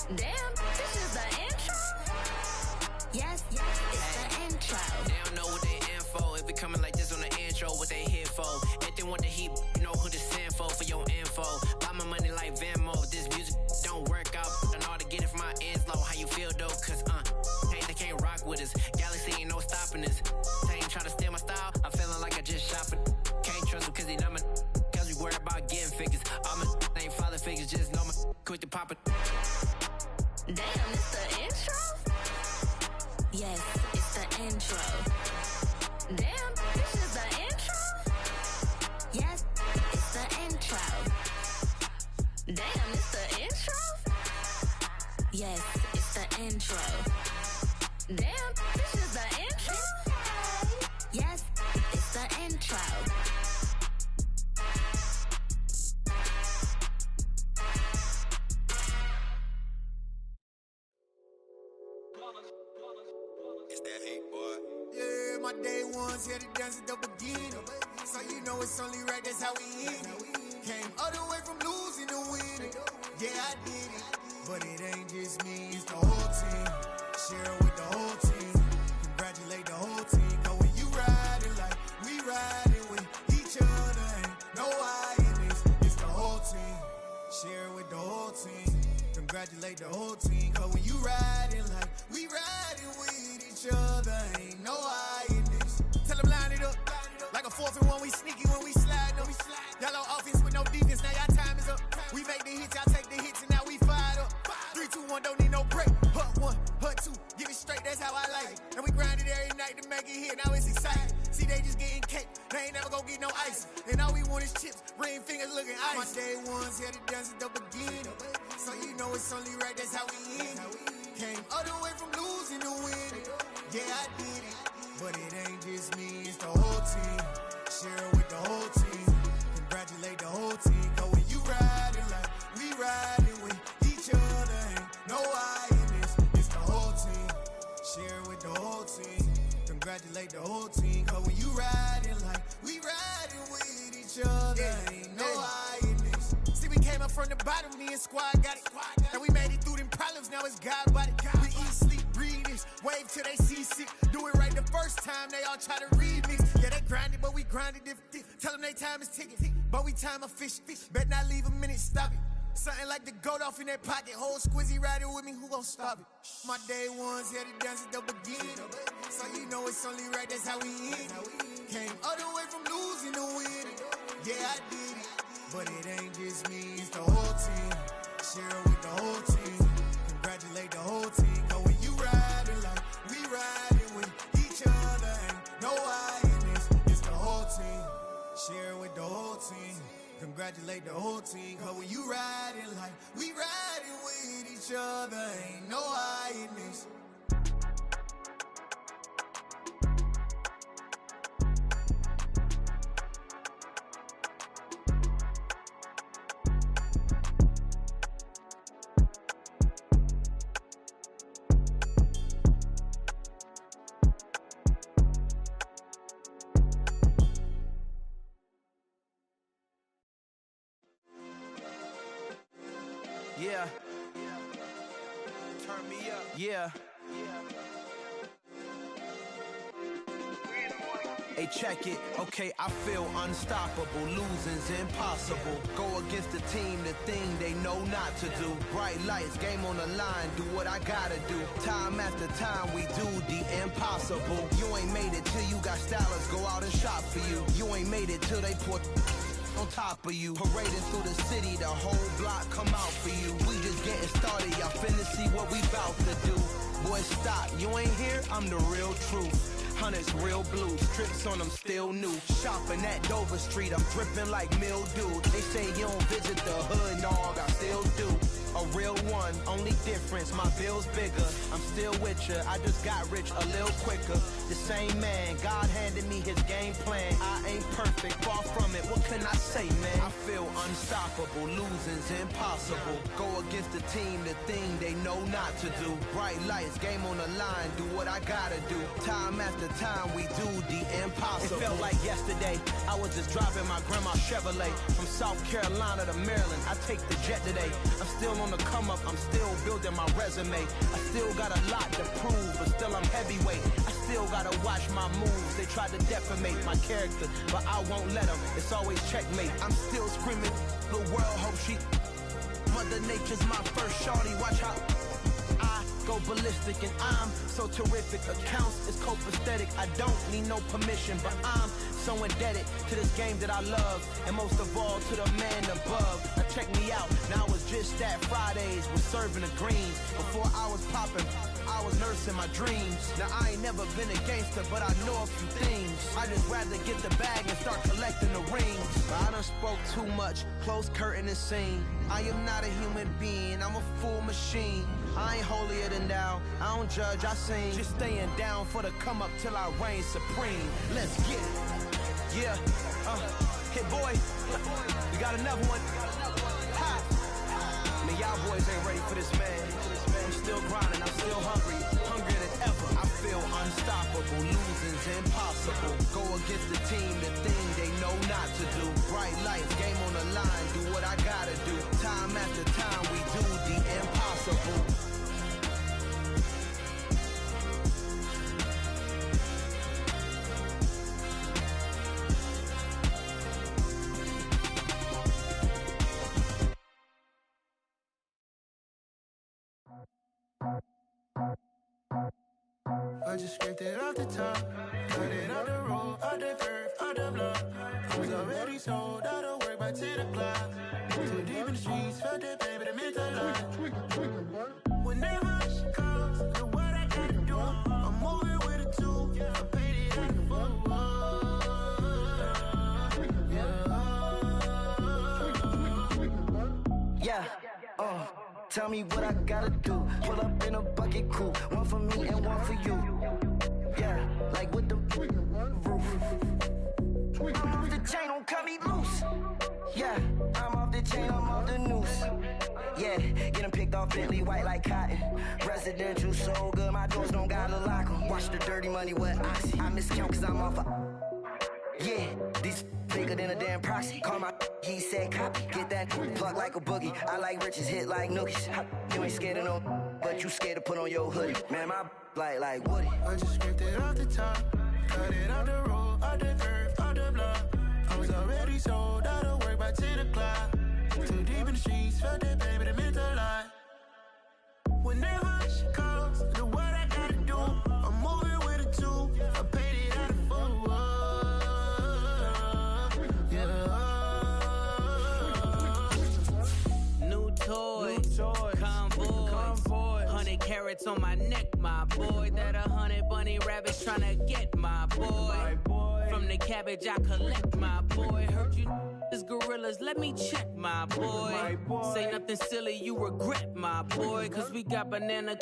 Damn, this is the intro? Yes, it's the intro. They don't know what they in for. If we coming like this on the intro, what they here for? If they want the heat, you know who to send for your info. Buy my money like Venmo. If this music don't work out, I know how to get it from my ends low. How you feel though? Cause hey, they can't rock with us. Galaxy ain't no stopping us. They ain't trying to steal my style. I'm feeling like I just shopping. Can't trust them cause they numb it. Cause we worried about getting figures. All my ain't father figures, just know my quick to pop it. Damn, it's the intro? Yes, it's the intro. Damn, this is the intro? Yes, it's the intro. Damn, it's the intro? Yes, it's the intro. Damn, this is the intro? Yes, it's the intro. It's that hate, boy. Yeah, my day ones here to dance at the beginning. So you know it's only right, that's how we end it. Came all the way from losing to winning. Yeah, I did it. But it ain't just me, it's the whole team. Share it with the whole team. Congratulate the whole team. Cause when you riding like we riding with each other, ain't no I in this. It's the whole team. Share it with the whole team. Congratulate the whole team. Cause when you riding like we riding with each other, ain't no I in this. Tell them line it up. Like a 4th and 1, we sneaky when we slide up. Y'all on offense with no defense, now y'all time is up. We make the hits, y'all take the hits, and now we fired up. 3, 2, 1, don't need no break. Hut 1, hut 2, give it straight, that's how I like it. And we grind it every night to make it hit, now it's exciting. See, they just getting cake, they ain't never gonna get no ice. And all we want is chips, ring fingers looking ice. My day ones here to dance at the beginning. So you know it's only right, that's how we end it. Came all the way from losing to winning. Yeah, I did it. But it ain't just me, it's the whole team. Share it with the whole team. Congratulate the whole team. Cause when you riding like we riding with each other, ain't no I in this. It's the whole team. Share it with the whole team. Congratulate the whole team. Cause when you riding like we riding with each other, ain't no I in this. See, we came up from the bottom, me and squad got it. And we made it through them problems, now it's God body. We eat, sleep, breathe this, wave till they see sick. Do it right the first time, they all try to remix. Yeah, they grinded, but we grinded different. Tell them they time is ticking, but we time a fish. Bet not leave a minute, stop it. Something like the goat off in that pocket. Whole squizzy riding with me, who gon' stop it? My day ones here to dance at the beginning. So you know it's only right, that's how we end it. Came all the way from losing to winning. Yeah, I did it. But it ain't just me, it's the whole team. Share it with the whole team. Congratulate the whole team. Cause when you riding like we riding with each other, ain't no I in this. It's the whole team. Share it with the whole team. Congratulate the whole team. Cause when you riding like we riding with each other, ain't no I in this. Yeah. Turn me up. Yeah. Hey, check it. Okay, I feel unstoppable. Losing's impossible. Go against the team, the thing they know not to do. Bright lights, game on the line, do what I gotta do. Time after time, we do the impossible. You ain't made it till you got stylers go out and shop for you. You ain't made it till they put on top of you. Parading through the city, the whole block come out for you. We just getting started, y'all finna see what we bout to do. Boy, stop, you ain't here, I'm the real truth. Hunters, real blue, strips on them still new. Shopping at Dover Street, I'm dripping like mildew. They say you don't visit the hood, dog, I still do. A real one, only difference, my bill's bigger. I'm still with ya, I just got rich a little quicker. The same man, God handed me his game plan. I ain't perfect, far from it, what can I say, man? I feel unstoppable, losing's impossible. Go against the team, the thing they know not to do. Bright lights, game on the line, do what I gotta do. Time after time, we do the impossible. It felt like yesterday, I was just driving my grandma's Chevrolet. From South Carolina to Maryland, I take the jet today. I'm still on the come up, I'm still building my resume. I still got a lot to prove, but still I'm heavyweight. I still gotta watch my moves. They tried to defamate my character, but I won't let them. It's always checkmate. I'm still screaming, the world hope she. Mother Nature's my first shorty. Watch how I go ballistic, and I'm so terrific. Accounts is copacetic. I don't need no permission, but I'm so indebted to this game that I love, and most of all to the man above. Now check me out. Now it's just that Fridays was serving the greens. Before I was popping, I was nursing my dreams. Now I ain't never been a gangster, but I know a few things. I just rather get the bag and start collecting the rings. But I done spoke too much. Close curtain and scene. I am not a human being. I'm a full machine. I ain't holier than thou. I don't judge, I sing. Just staying down for the come up till I reign supreme. Let's get it. Yeah, hit boy. We got another one. Ha! Man, y'all boys ain't ready for this, man. I'm still grinding, I'm still hungry. Hungrier than ever. I feel unstoppable. Losing's impossible. Go against the team, the thing they know not to do. Bright lights, game on the line. Do what I gotta do. Time after time, we do the impossible. I just scraped it off the top, cut it off the road, off the curve, off the block. I was already sold out of work by 10 o'clock. Too deep in the streets, felt that pain, but it meant a lot. Whenever she calls, know what I gotta do. I'm moving with a two, I paid it out the four. Yeah, tell me what I gotta do. Pull up in a bucket crew, one for me and one for you. Yeah, like with the roof. I'm off the chain, don't cut me loose. Yeah, I'm off the chain, I'm off the noose. Yeah, getting picked off Bentley white like cotton. Residential so good, my doors don't gotta lock 'em. Watch the dirty money with oxy. I miscount cause I'm off yeah, these bigger than a damn proxy. Call my he said copy. Get that plug like a boogie. I like riches, hit like nookies. You ain't scared of no, but you scared to put on your hoodie. Man, my like Woody. I just scraped it off the top, cut it off the road, off the curve, off the block. I was already sold out of work by 10 o'clock. Too deep in the streets, felt that pain, but it meant a lot. Whenever she calls, know what I gotta do. I'm moving with a two, I paid it out of four. New toy, convoy, 100 carats on my neck, my boy. That 100 bunny rabbits tryna get my boy. From the cabbage I collect, my boy. Heard you is gorillas, let me check, my boy. Say nothing silly, you regret, my boy. Cause we got banana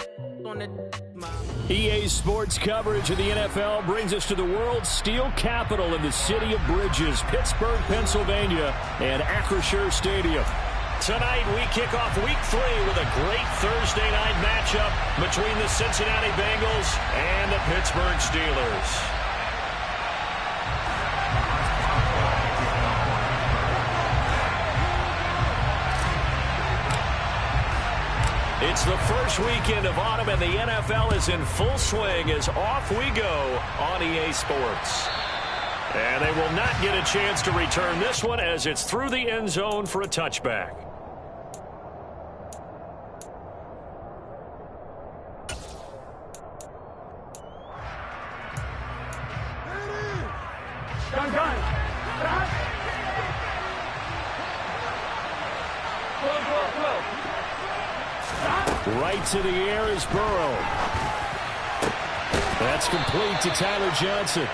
on the my boy. EA Sports coverage of the NFL brings us to the world's steel capital in the city of Bridges, Pittsburgh, Pennsylvania, and Acrisure Stadium. Tonight, we kick off Week 3 with a great Thursday night matchup between the Cincinnati Bengals and the Pittsburgh Steelers. It's the first weekend of autumn, and the NFL is in full swing as off we go on EA Sports. And they will not get a chance to return this one as it's through the end zone for a touchback. Right to the air is Burrow. That's complete to Tyler Johnson.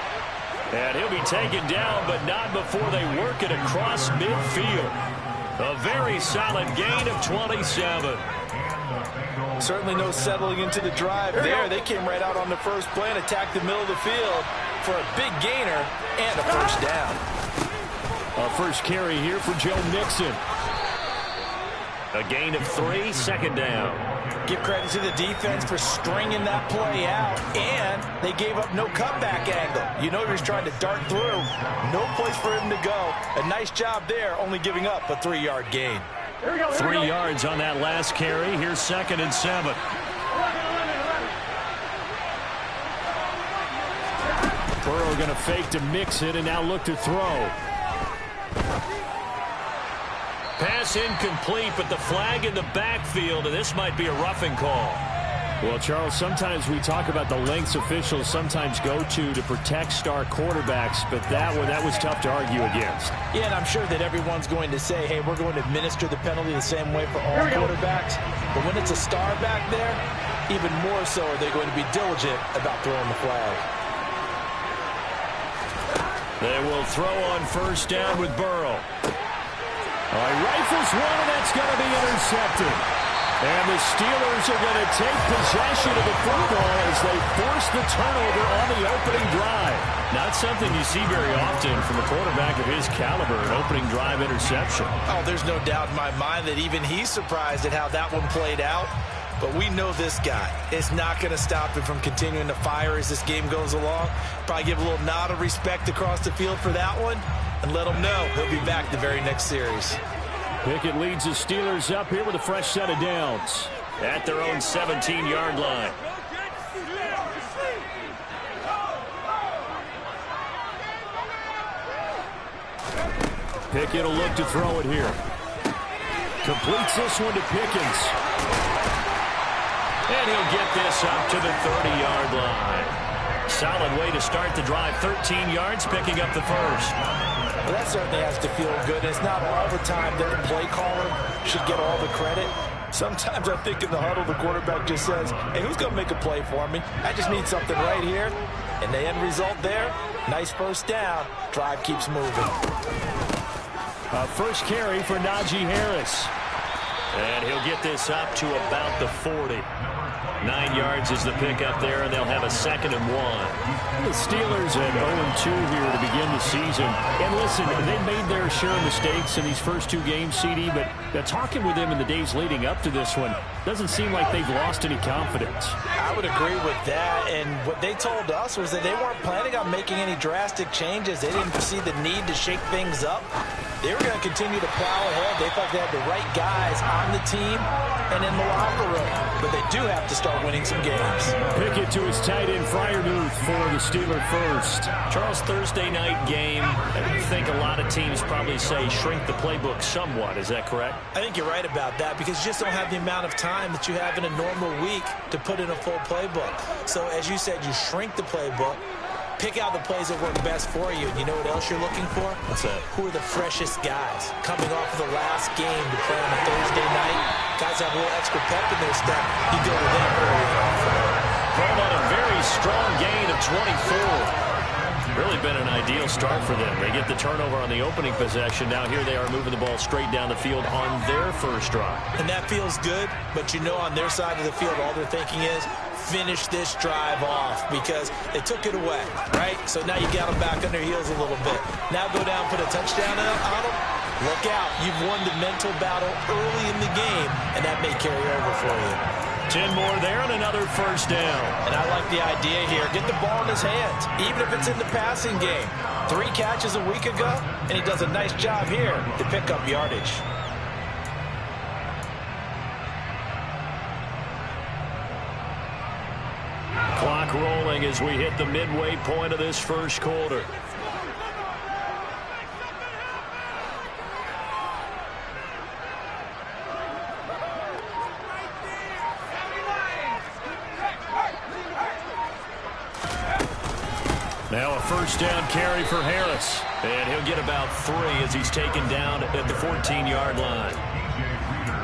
And he'll be taken down, but not before they work it across midfield. A very solid gain of 27. Certainly no settling into the drive there. They came right out on the first play and attacked the middle of the field for a big gainer and a first down. A first carry here for Joe Mixon. A gain of 3, second down. Give credit to the defense for stringing that play out, and they gave up no cutback angle. You know he was trying to dart through. No place for him to go. A nice job there, only giving up a 3-yard gain. 3 yards on that last carry. Here's 2nd and 7. Burrow going to fake to mix it and now look to throw. Pass incomplete, but the flag in the backfield, and this might be a roughing call. Well, Charles, sometimes we talk about the lengths officials sometimes go to protect star quarterbacks, but that was tough to argue against. Yeah, and I'm sure that everyone's going to say, hey, we're going to administer the penalty the same way for all quarterbacks. But when it's a star back there, even more so are they going to be diligent about throwing the flag. They will throw on 1st down with Burrow. All right, rifles one, and that's going to be intercepted. And the Steelers are going to take possession of the football as they force the turnover on the opening drive. Not something you see very often from a quarterback of his caliber, an opening drive interception. Oh, there's no doubt in my mind that even he's surprised at how that one played out. But we know this guy is not going to stop him from continuing to fire as this game goes along. Probably give a little nod of respect across the field for that one and let him know he'll be back the very next series. Pickett leads the Steelers up here with a fresh set of downs at their own 17-yard line. Pickett will look to throw it here. Completes this one to Pickens. And he'll get this up to the 30-yard line. Solid way to start the drive. 13 yards, picking up the first. Well, that certainly has to feel good. It's not all the time that the play caller should get all the credit. Sometimes I think in the huddle, the quarterback just says, hey, who's going to make a play for me? I just need something right here. And the end result there, nice 1st down. Drive keeps moving. First carry for Najee Harris. And he'll get this up to about the 40. 9 yards is the pickup there, and they'll have a 2nd and 1. The Steelers at 0-2 here to begin the season. And listen, they made their share of mistakes in these first 2 games, CD, but talking with them in the days leading up to this one, doesn't seem like they've lost any confidence. I would agree with that, and what they told us was that they weren't planning on making any drastic changes. They didn't see the need to shake things up. They were going to continue to plow ahead. They thought they had the right guys on the team and in the locker room, but they do have to start winning some games. Pickett to his tight end, Freiermuth, for the Steeler first. Charles, Thursday night game, I think a lot of teams probably say shrink the playbook somewhat. Is that correct? I think you're right about that because you just don't have the amount of time that you have in a normal week to put in a full playbook. So as you said, you shrink the playbook, pick out the plays that work best for you. And you know what else you're looking for? What's that? Who are the freshest guys coming off of the last game to play on a Thursday night? Guys have a little extra pep in their step. You go to them early on. Ball on a very strong gain of 24. Really been an ideal start for them. They get the turnover on the opening possession. Now here they are moving the ball straight down the field on their first drive. And that feels good, but you know on their side of the field all they're thinking is finish this drive off because they took it away, right? So now you got them back on their heels a little bit. Now go down, put a touchdown on them. Look out. You've won the mental battle early in the game, and that may carry over for you. 10 more there and another first down. And I like the idea here. Get the ball in his hands, even if it's in the passing game. 3 catches a week ago, and he does a nice job here to pick up yardage. Clock rolling as we hit the midway point of this first quarter. Now a first down carry for Harris. And he'll get about 3 as he's taken down at the 14-yard line.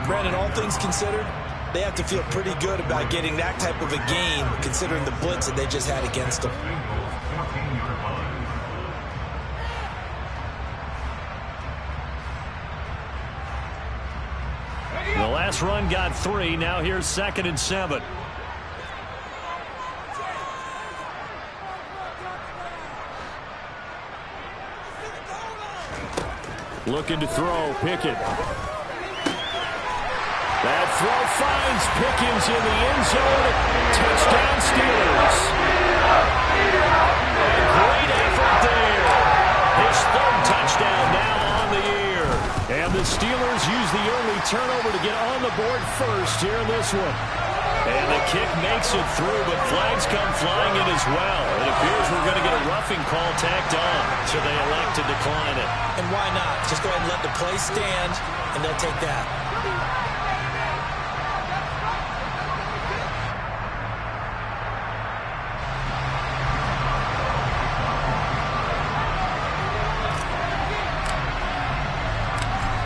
Brandon, all things considered, they have to feel pretty good about getting that type of a game considering the blitz that they just had against them. The last run got 3. Now here's 2nd and 7. Looking to throw, Pickett. That throw finds Pickens in the end zone. Touchdown Steelers. Great effort there. His 3rd touchdown now on the year. And the Steelers use the early turnover to get on the board first here in this one. And the kick makes it through, but flags come flying in as well. It appears we're going to get a roughing call tacked on, so they elect to decline it. And why not? Just go ahead and let the play stand, and they'll take that.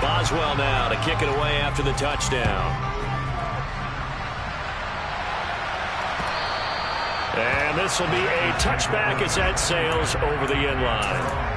Boswell now to kick it away after the touchdown. And this will be a touchback as that sails over the end line.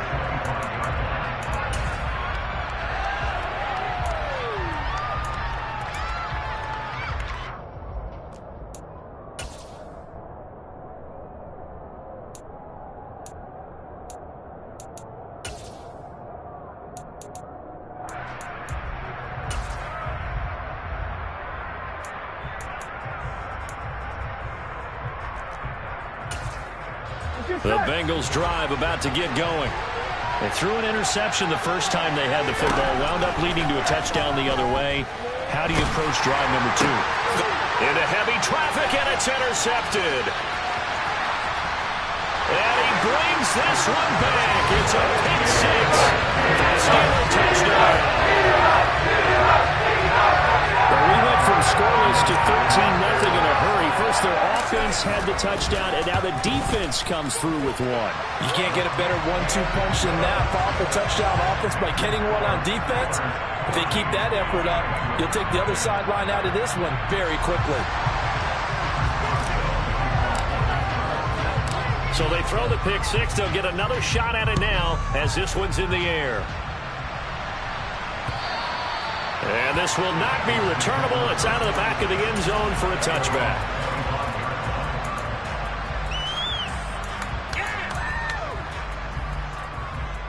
The Bengals drive about to get going. They threw an interception the first time they had the football, wound up leading to a touchdown the other way. How do you approach drive number 2? Into heavy traffic, and it's intercepted. And he brings this one back. It's a pick six. The Steelers touchdown. Well, we went from scoreless to 13-0 in a hurry. First, their offense had the touchdown, and now the defense comes through with one. You can't get a better 1-2 punch than that. Powerful touchdown offense by getting one on defense. If they keep that effort up, you'll take the other sideline out of this one very quickly. So they throw the pick six. They'll get another shot at it now as this one's in the air. And this will not be returnable. It's out of the back of the end zone for a touchback.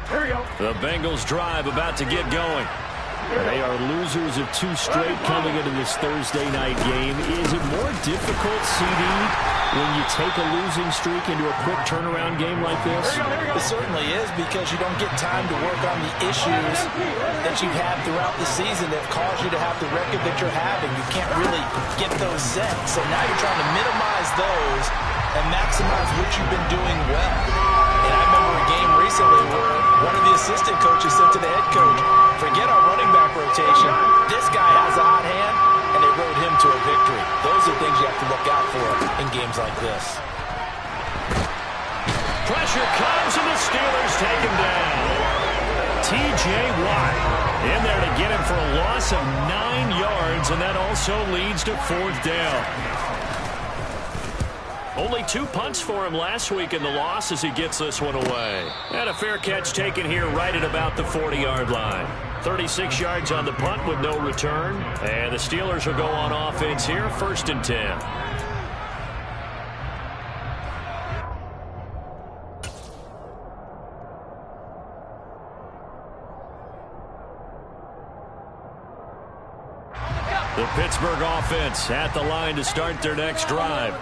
Here we go. The Bengals drive about to get going. They are losers of 2 straight coming into this Thursday night game. Is it more difficult, CD, when you take a losing streak into a quick turnaround game like this? It certainly is, because you don't get time to work on the issues that you've had throughout the season that caused you to have the record that you're having. You can't really get those set. So now you're trying to minimize those and maximize what you've been doing well. And I remember a game recently where one of the assistant coaches said to the head coach, forget our running back rotation. This guy has a hot hand, and they rode him to a victory. Those are things you have to look out for in games like this. Pressure comes, and the Steelers take him down. T.J. Watt in there to get him for a loss of 9 yards, and that also leads to 4th down. Only 2 punts for him last week in the loss as he gets this one away. And a fair catch taken here right at about the 40-yard line. 36 yards on the punt with no return. And the Steelers will go on offense here, 1st and 10. The Pittsburgh offense at the line to start their next drive.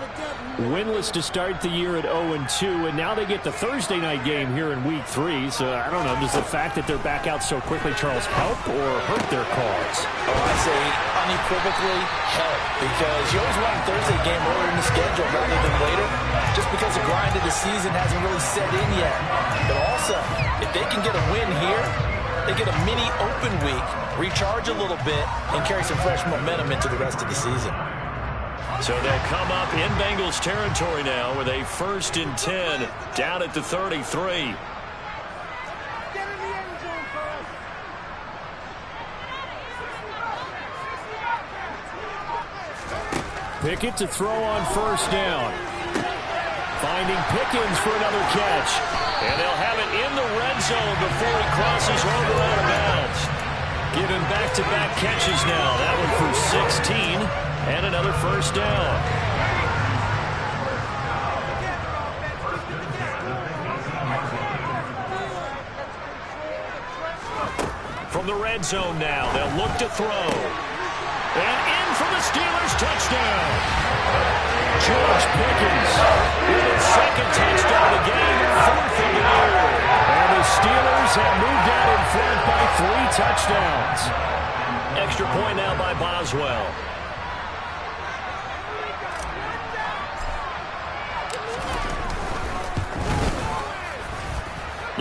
Winless to start the year at 0-2, and now they get the Thursday night game here in Week 3. So, I don't know, does the fact that they're back out so quickly, Charles, help or hurt their cause? Oh, I say unequivocally help, because you always want a Thursday game earlier in the schedule rather than later, just because the grind of the season hasn't really set in yet. But also, if they can get a win here, they get a mini open week, recharge a little bit, and carry some fresh momentum into the rest of the season. So they'll come up in Bengals territory now with a 1st and 10 down at the 33. Pickett to throw on 1st down. Finding Pickens for another catch. And they'll have it in the red zone before he crosses over out of bounds. Give him back-to-back catches now. That one for 16 and another 1st down. From the red zone now, they'll look to throw. And in for the Steelers touchdown. George Pickens with his 2nd touchdown of the game, 4th of the year. And the Steelers have moved out in front by 3 touchdowns. Extra point now by Boswell.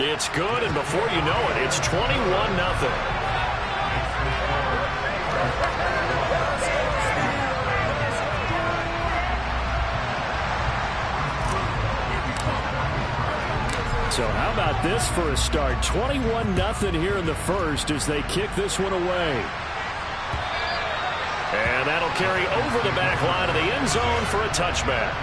It's good, and before you know it, it's 21-0. So how about this for a start? 21-0 here in the first as they kick this one away. And that'll carry over the back line of the end zone for a touchback.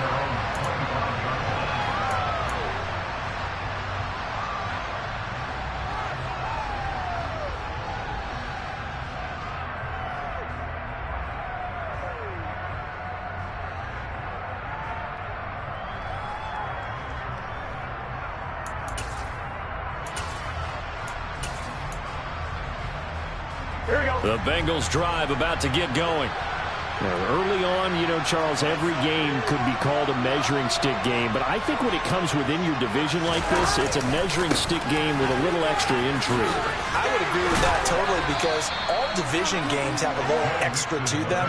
The Bengals drive about to get going. Now, early on, you know, Charles, every game could be called a measuring stick game. But I think when it comes within your division like this, it's a measuring stick game with a little extra intrigue. I would agree with that totally because all division games have a little extra to them.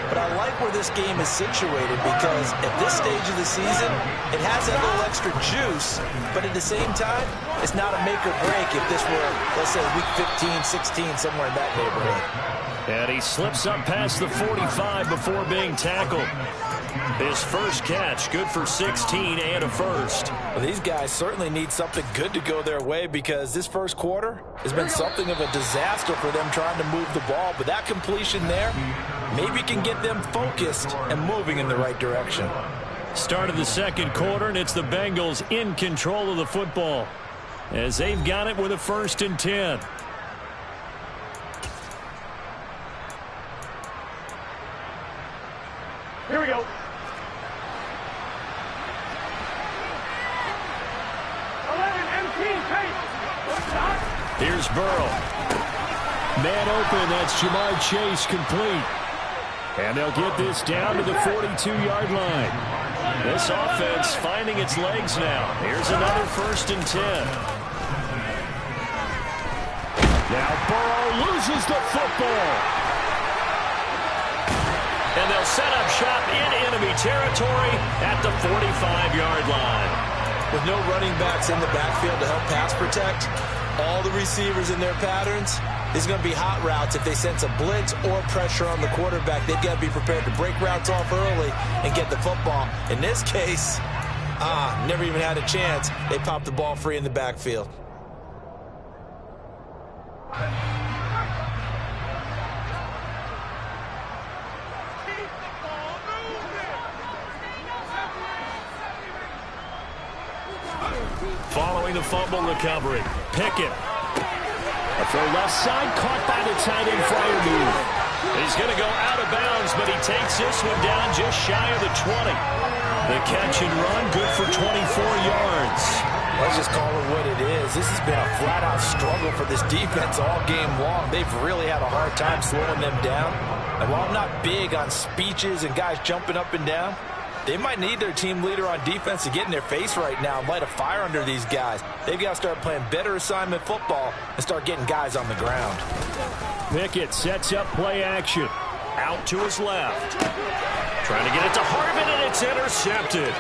But I like where this game is situated because at this stage of the season, it has that little extra juice. But at the same time, it's not a make or break if this were, let's say, week 15, 16, somewhere in that neighborhood. And he slips up past the 45 before being tackled. His first catch, good for 16 and a first. Well, these guys certainly need something good to go their way because this first quarter has been something of a disaster for them trying to move the ball. But that completion there maybe can get them focused and moving in the right direction. Start of the second quarter, and it's the Bengals in control of the football as they've got it with a 1st and 10. Here we go. Here's Burrow. Man open, that's Jamar Chase complete. And they'll get this down to the 42-yard line. This offense finding its legs now. Here's another 1st and 10. Now Burrow loses the football. And they'll set up shop in enemy territory at the 45-yard line. With no running backs in the backfield to help pass protect, all the receivers in their patterns, there's going to be hot routes if they sense a blitz or pressure on the quarterback. They've got to be prepared to break routes off early and get the football. In this case, never even had a chance. They popped the ball free in the backfield. Following the fumble recovery, Pickett. A throw left side, caught by the tight end Freiermuth. He's going to go out of bounds, but he takes this one down just shy of the 20. The catch and run, good for 24 yards. Let's just call it what it is. This has been a flat-out struggle for this defense all game long. They've really had a hard time slowing them down. And while I'm not big on speeches and guys jumping up and down, they might need their team leader on defense to get in their face right now and light a fire under these guys. They've got to start playing better assignment football and start getting guys on the ground. Pickett sets up play action. Out to his left. Trying to get it to Harvin, and it's intercepted.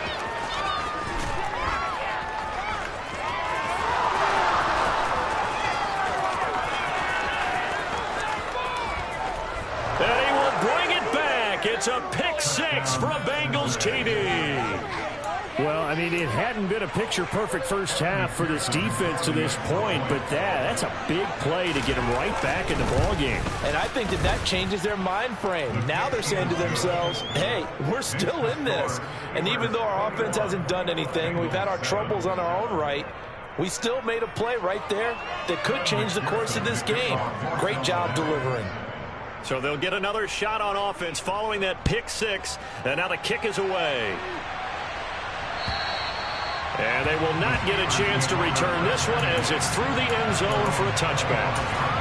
And he will bring it back. It's a pick six for a Bengals TD. Well, I mean, it hadn't been a picture-perfect first half for this defense to this point, but that's a big play to get them right back in the ballgame. And I think that changes their mind frame. Now they're saying to themselves, hey, we're still in this. And even though our offense hasn't done anything, we've had our troubles on our own right, we still made a play right there that could change the course of this game. Great job delivering. So they'll get another shot on offense following that pick six, and now the kick is away. And they will not get a chance to return this one as it's through the end zone for a touchback.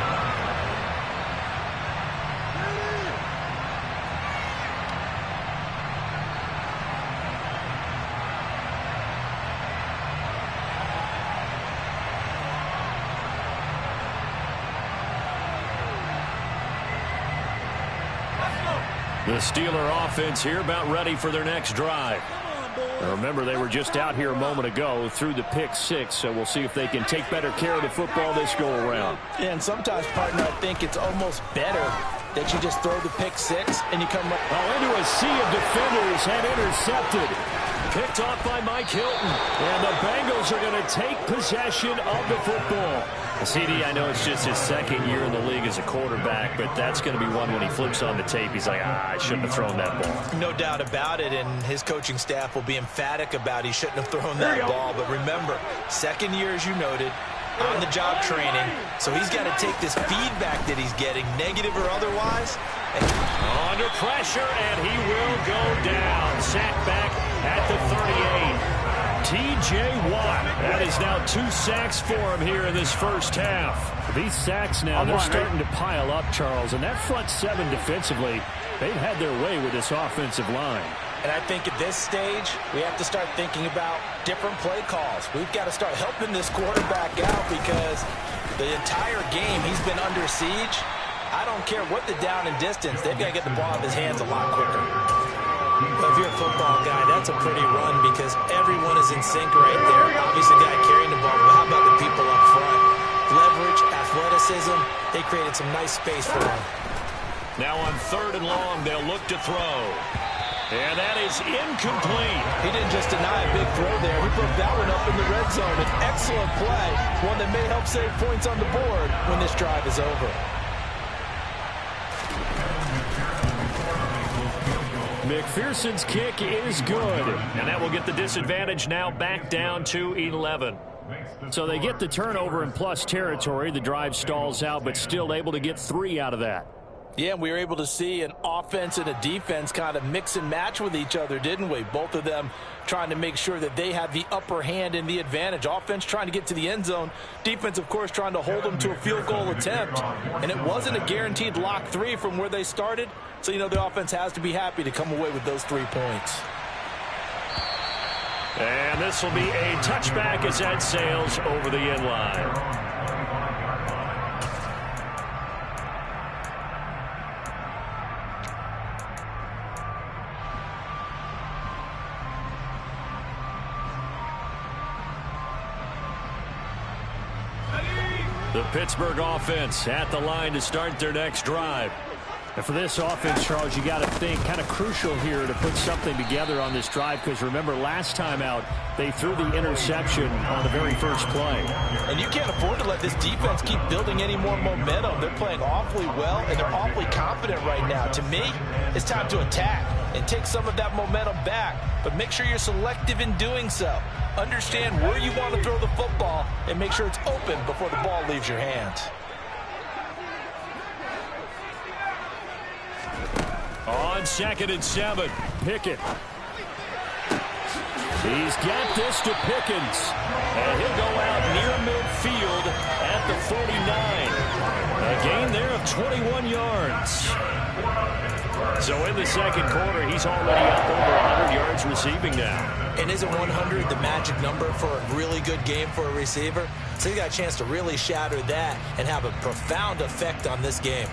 The Steeler offense here about ready for their next drive. Now remember, they were just out here a moment ago through the pick 6, so we'll see if they can take better care of the football this go-around. Yeah, and sometimes, partner, I think it's almost better that you just throw the pick 6 and you come up into a sea of defenders and intercepted. Picked off by Mike Hilton. And the Bengals are going to take possession of the football. CD, I know it's just his second year in the league as a quarterback, but that's going to be one when he flips on the tape. He's like, I shouldn't have thrown that ball. No doubt about it, and his coaching staff will be emphatic about he shouldn't have thrown that ball. But remember, second year, as you noted, on-the-job training, so he's got to take this feedback that he's getting, negative or otherwise. Under pressure, and he will go down. Sacked back at the 38. T.J. Watt. That is now 2 sacks for him here in this first half. These sacks now, they're starting to pile up, Charles. And that front 7 defensively, they've had their way with this offensive line. And I think at this stage, we have to start thinking about different play calls. We've got to start helping this quarterback out because the entire game he's been under siege. I don't care what the down and distance, they've got to get the ball out of his hands a lot quicker. But if you're a football guy, that's a pretty run because everyone is in sync right there. Obviously, the guy carrying the ball, but how about the people up front? Leverage, athleticism, they created some nice space for him. Now on 3rd and long, they'll look to throw. And that is incomplete. He didn't just deny a big throw there. He broke that one up in the red zone. An excellent play, one that may help save points on the board when this drive is over. McPherson's kick is good. And that will get the disadvantage now back down to 11. So they get the turnover in plus territory. The drive stalls out, but still able to get 3 out of that. Yeah, we were able to see an offense and a defense kind of mix and match with each other, didn't we? Both of them trying to make sure that they had the upper hand and the advantage. Offense trying to get to the end zone. Defense, of course, trying to hold them to a field goal attempt. And it wasn't a guaranteed lock 3 from where they started. So, you know, the offense has to be happy to come away with those 3 points. And this will be a touchback as that sails over the end line. The Pittsburgh offense at the line to start their next drive. And for this offense, Charles, you got to think kind of crucial here to put something together on this drive because remember last time out they threw the interception on the very first play. And you can't afford to let this defense keep building any more momentum. They're playing awfully well and they're awfully confident right now. To me, it's time to attack and take some of that momentum back. But make sure you're selective in doing so. Understand where you want to throw the football and make sure it's open before the ball leaves your hands. On 2nd and 7, Pickett. He's got this to Pickens. And he'll go out near midfield at the 49. A gain there of 21 yards. So in the second quarter, he's already up over 100 yards receiving now. And isn't 100 the magic number for a really good game for a receiver? So he got a chance to really shatter that and have a profound effect on this game.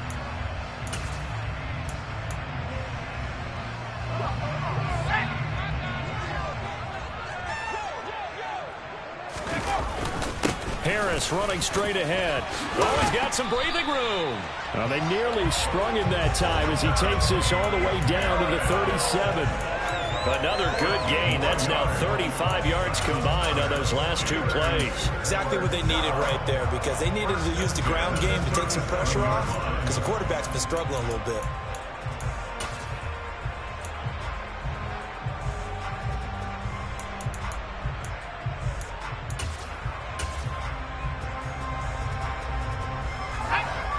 Harris running straight ahead. Oh, he's got some breathing room. Well, they nearly sprung him that time as he takes this all the way down to the 37. Another good gain. That's now 35 yards combined on those last 2 plays. Exactly what they needed right there because they needed to use the ground game to take some pressure off because the quarterback's been struggling a little bit.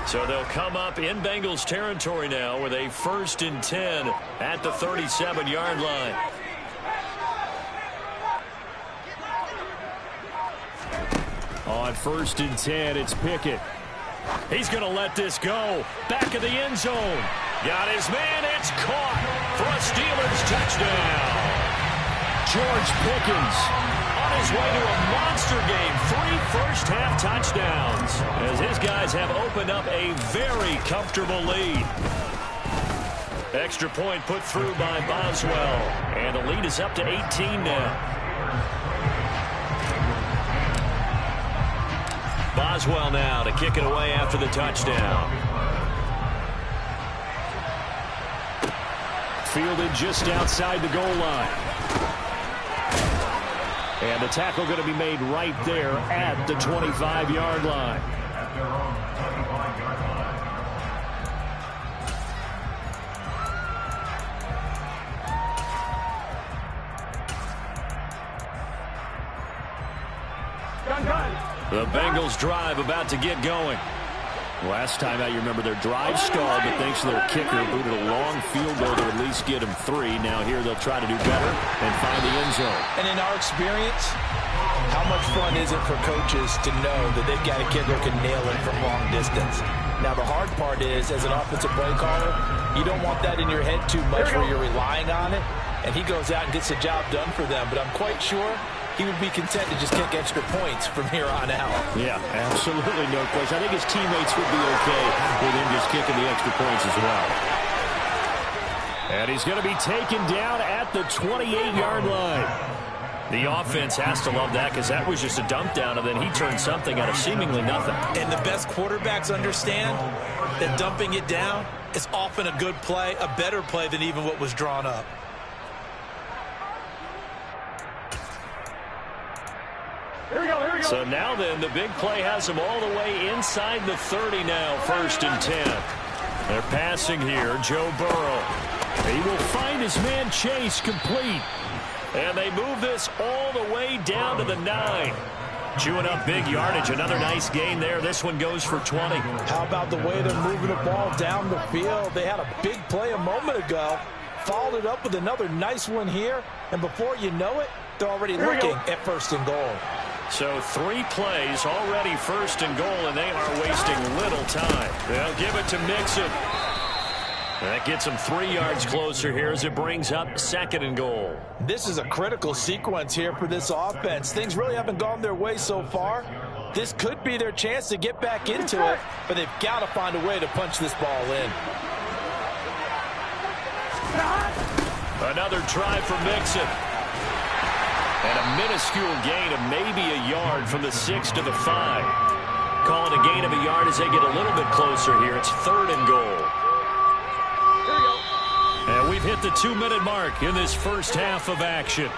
So they'll come up in Bengals territory now with a 1st and 10 at the 37-yard line. On 1st and 10, it's Pickett. He's going to let this go. Back of the end zone. Got his man. It's caught for a Steelers touchdown. George Pickens on his way to a monster game. 3 first-half touchdowns as his guys have opened up a very comfortable lead. Extra point put through by Boswell. And the lead is up to 18 now. Boswell now to kick it away after the touchdown. Fielded just outside the goal line. And the tackle going to be made right there at the 25-yard line. The Bengals drive about to get going. Last time out, you remember their drive stalled, but thanks to their kicker, booted a long field goal to at least get them 3. Now here they'll try to do better and find the end zone. And in our experience, how much fun is it for coaches to know that they've got a kicker who can nail it from long distance? Now the hard part is, as an offensive play caller, you don't want that in your head too much where you're relying on it, and he goes out and gets the job done for them. But I'm quite sure he would be content to just kick extra points from here on out. Yeah, absolutely, no question. I think his teammates would be okay with him just kicking the extra points as well. And he's going to be taken down at the 28-yard line. The offense has to love that because that was just a dump down, and then he turned something out of seemingly nothing. And the best quarterbacks understand that dumping it down is often a good play, a better play than even what was drawn up. So now then, the big play has them all the way inside the 30 now, 1st and 10. They're passing here, Joe Burrow. He will find his man Chase complete. And they move this all the way down to the 9. Chewing up big yardage, another nice gain there. This one goes for 20. How about the way they're moving the ball down the field? They had a big play a moment ago, followed it up with another nice one here, and before you know it, they're already looking at 1st and goal. So 3 plays already 1st and goal, and they are wasting little time. They'll give it to Mixon. That gets them 3 yards closer here as it brings up 2nd and goal. This is a critical sequence here for this offense. Things really haven't gone their way so far. This could be their chance to get back into it, but they've got to find a way to punch this ball in. Another try for Mixon. And a minuscule gain of maybe a yard from the 6 to the 5. Call it a gain of a yard as they get a little bit closer here. It's 3rd and goal. And we've hit the 2-minute mark in this first half of action.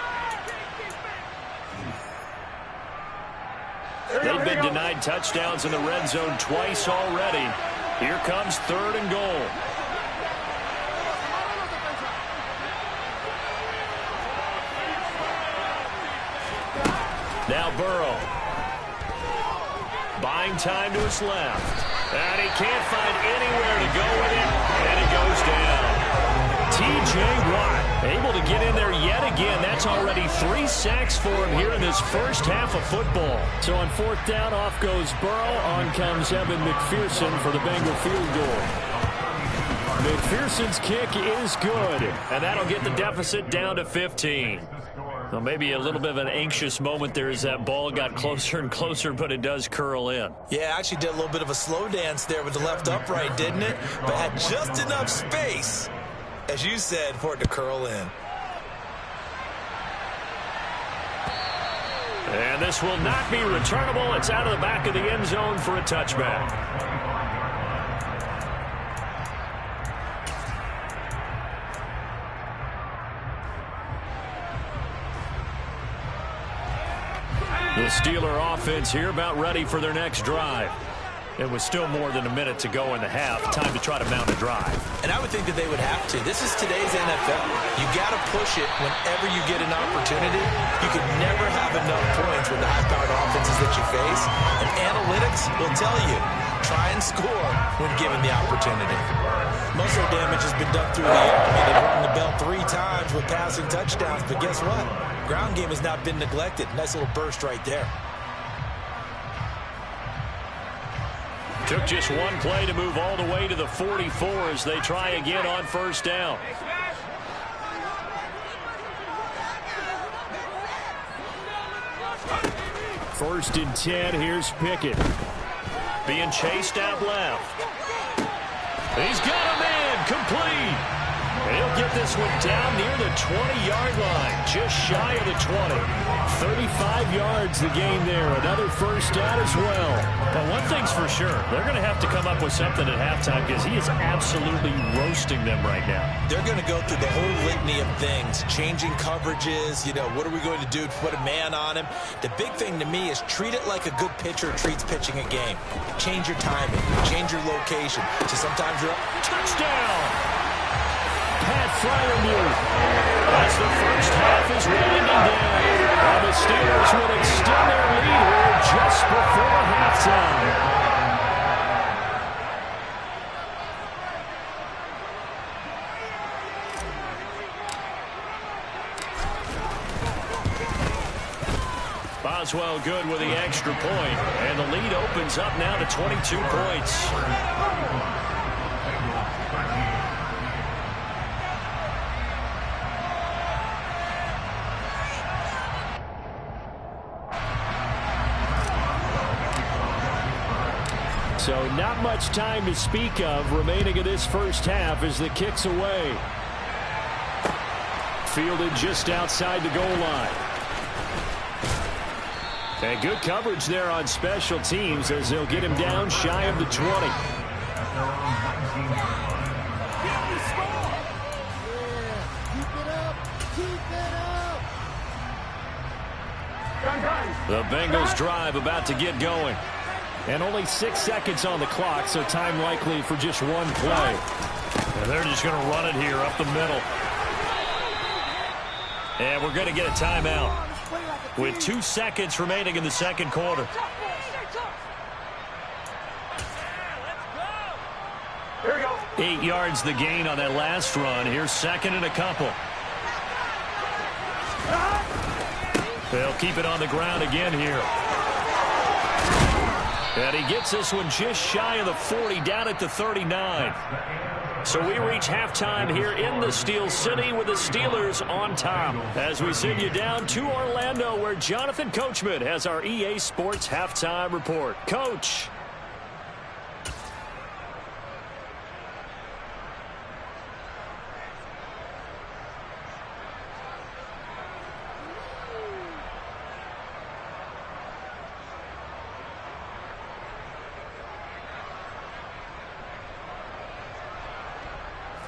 They've been denied touchdowns in the red zone twice already. Here comes 3rd and goal. Now Burrow. Buying time to his left. And he can't find anywhere to go with it. And it goes down. T.J. Watt able to get in there yet again. That's already 3 sacks for him here in this first half of football. So on 4th down, off goes Burrow. On comes Evan McPherson for the Bengal field goal. McPherson's kick is good. And that'll get the deficit down to 15. Well, maybe a little bit of an anxious moment there as that ball got closer and closer, but it does curl in. Yeah, actually did a little bit of a slow dance there with the left upright, didn't it? But had just enough space, as you said, for it to curl in. And this will not be returnable. It's out of the back of the end zone for a touchback. The Steeler offense here about ready for their next drive. It was still more than a minute to go in the half. Time to try to mount a drive. And I would think that they would have to. This is today's NFL. You got to push it whenever you get an opportunity. You can never have enough points with the high-powered offenses that you face. And analytics will tell you, try and score when given the opportunity. Most of their damage has been done through the air. I mean, they've rung the bell 3 times with passing touchdowns. But guess what? Ground game has not been neglected. Nice little burst right there. Took just one play to move all the way to the 44 as they try again on 1st down. First and 10, here's Pickett. Being chased out left. He's got a man complete. get this one down near the 20-yard line, just shy of the 20. 35 yards the gain there. Another first down as well. But one thing's for sure, they're going to have to come up with something at halftime because he is absolutely roasting them right now. They're going to go through the whole litany of things, changing coverages, what are we going to do to put a man on him? The big thing to me is treat it like a good pitcher treats pitching a game. Change your timing, change your location. So sometimes you're up. Touchdown! Pat Fryermuth, as the first half is winding down. And the Steelers will extend their lead here just before halftime. Boswell good with the extra point, and the lead opens up now to 22 points. So not much time to speak of remaining in this first half as the kick's away. Fielded just outside the goal line. And good coverage there on special teams as they'll get him down shy of the 20. The Bengals drive about to get going. And only 6 seconds on the clock, so time likely for just one play. And they're just going to run it here up the middle. And we're going to get a timeout with 2 seconds remaining in the second quarter. Here we go. 8 yards the gain on that last run. Here's second and a couple. They'll keep it on the ground again here. And he gets this one just shy of the 40, down at the 39. So we reach halftime here in the Steel City with the Steelers on top. As we send you down to Orlando, where Jonathan Coachman has our EA Sports halftime report. Coach.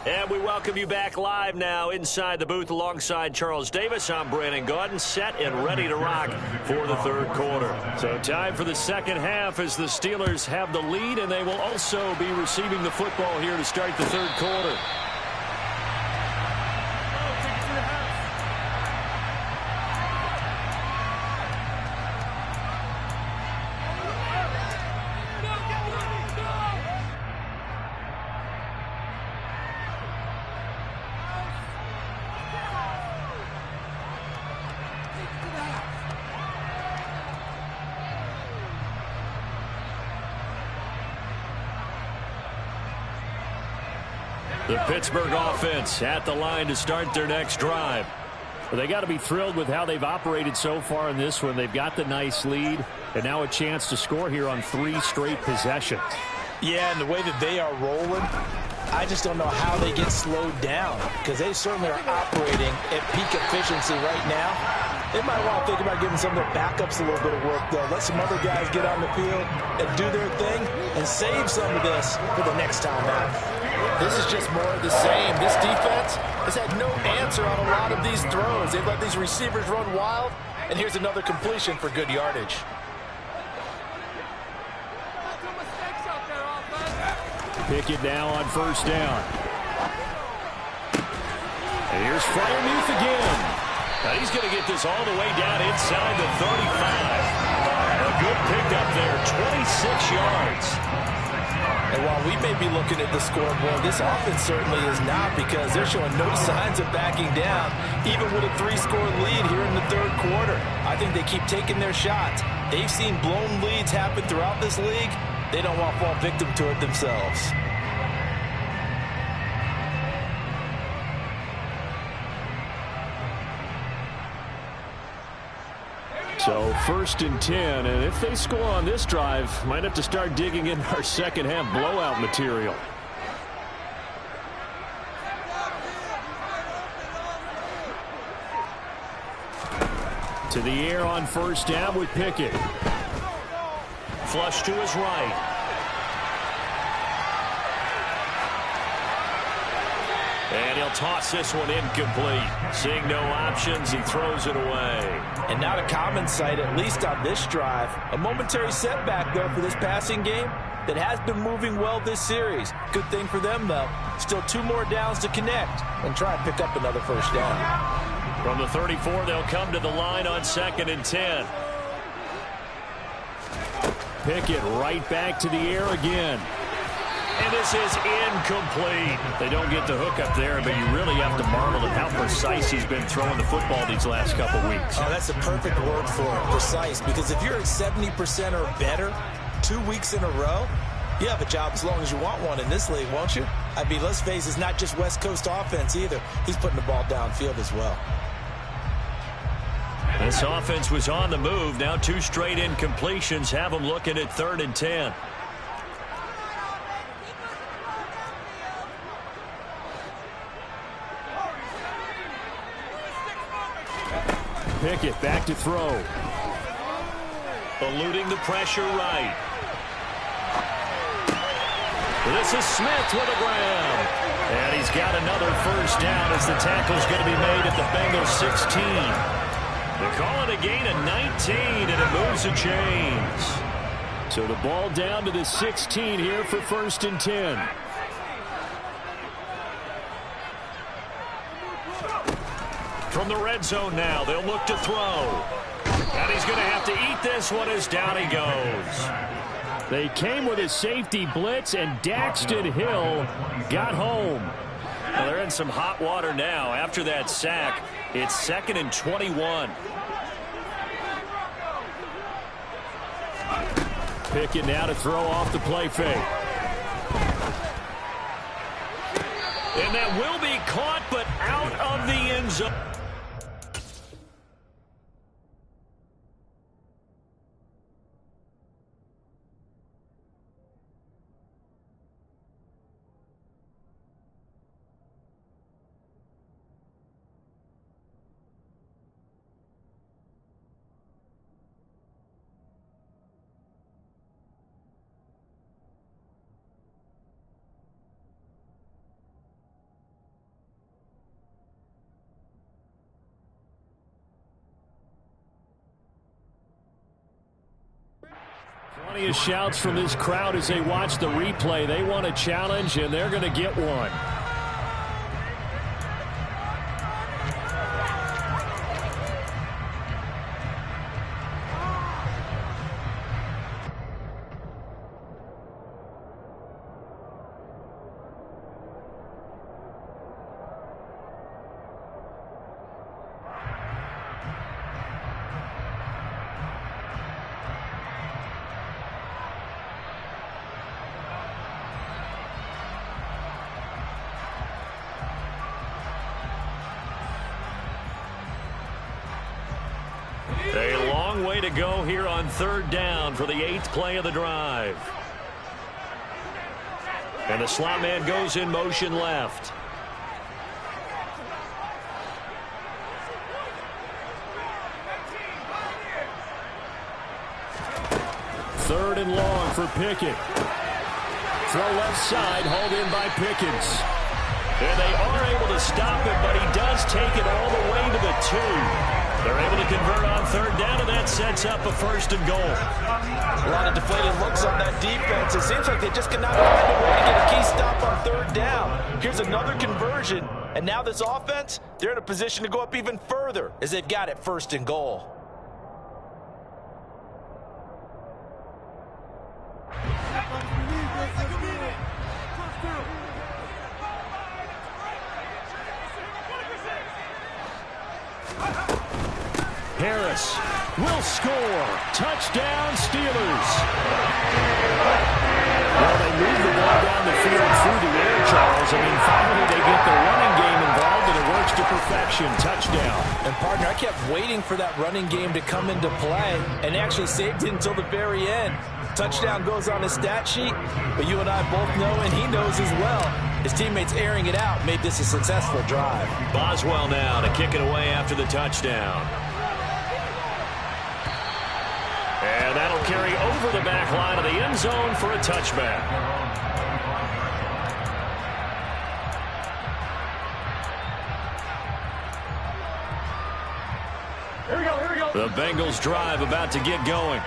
And we welcome you back live now inside the booth alongside Charles Davis. I'm Brandon Gaudin, set and ready to rock for the third quarter. So time for the second half as the Steelers have the lead, and they will also be receiving the football here to start the third quarter. The Pittsburgh offense at the line to start their next drive. Well, they got to be thrilled with how they've operated so far in this one. They've got the nice lead, and now a chance to score here on 3 straight possessions. Yeah, and the way that they are rolling, I just don't know how they get slowed down, because they certainly are operating at peak efficiency right now. They might want to think about giving some of their backups a little bit of work, though. Let some other guys get on the field and do their thing and save some of this for the next time out. This is just more of the same. This defense has had no answer on a lot of these throws. They've let these receivers run wild, and here's another completion for good yardage. Pickett now on first down. And here's Fryermuth again. Now he's going to get this all the way down inside the 35. A good pickup there, 26 yards. And while we may be looking at the scoreboard, this offense certainly is not, because they're showing no signs of backing down, even with a 3-score lead here in the third quarter. I think they keep taking their shots. They've seen blown leads happen throughout this league. They don't want to fall victim to it themselves. So first and 10, and if they score on this drive, might have to start digging in our second half blowout material. To the air on first down with Pickett. Flush to his right. And he'll toss this one incomplete. Seeing no options, he throws it away. And not a common sight, at least on this drive. A momentary setback, though, for this passing game that has been moving well this series. Good thing for them, though. Still 2 more downs to connect and try and pick up another first down. From the 34, they'll come to the line on 2nd and 10. Pickett right back to the air again. And this is incomplete. They don't get the hook up there, but you really have to marvel at how precise he's been throwing the football these last couple weeks. Oh, that's a perfect word for it, precise, because if you're at 70% or better 2 weeks in a row, you have a job as long as you want one in this league, won't you? I mean, let's face it, it's not just West Coast offense either. He's putting the ball downfield as well. This offense was on the move. Now 2 straight incompletions have them looking at 3rd and 10. Pickett back to throw. Eluding the pressure right. This is Smith with a grab. And he's got another first down as the tackle's going to be made at the Bengals 16. They call it a gain of 19, and it moves the chains. So the ball down to the 16 here for 1st and 10. From the red zone now, they'll look to throw. And he's going to have to eat this one as down he goes. They came with a safety blitz, and Daxton Hill got home. Well, they're in some hot water now. After that sack, it's 2nd and 21. Pickett now to throw off the play fake. And that will be caught, but out of the end zone. Plenty of shouts from this crowd as they watch the replay. They want a challenge, and they're going to get one. A long way to go here on 3rd down for the 8th play of the drive. And the slot man goes in motion left. Third and long for Pickett. Throw left side, hauled in by Pickens. And they are able to stop it, but he does take it all the way to the 2. They're able to convert on 3rd down, and that sets up a 1st and goal. A lot of deflated looks on that defense. It seems like they just cannot find a way to get a key stop on 3rd down. Here's another conversion, and now this offense, they're in a position to go up even further as they've got it 1st and goal. Harris will score. Touchdown, Steelers. Well, they move the ball down the field through the air, Charles. I mean, finally they get the running game involved, and it works to perfection. Touchdown. And, partner, I kept waiting for that running game to come into play and actually saved it until the very end. Touchdown goes on his stat sheet, but you and I both know, and he knows as well, his teammates airing it out made this a successful drive. Boswell now to kick it away after the touchdown. And that'll carry over the back line of the end zone for a touchback. The Bengals drive about to get going.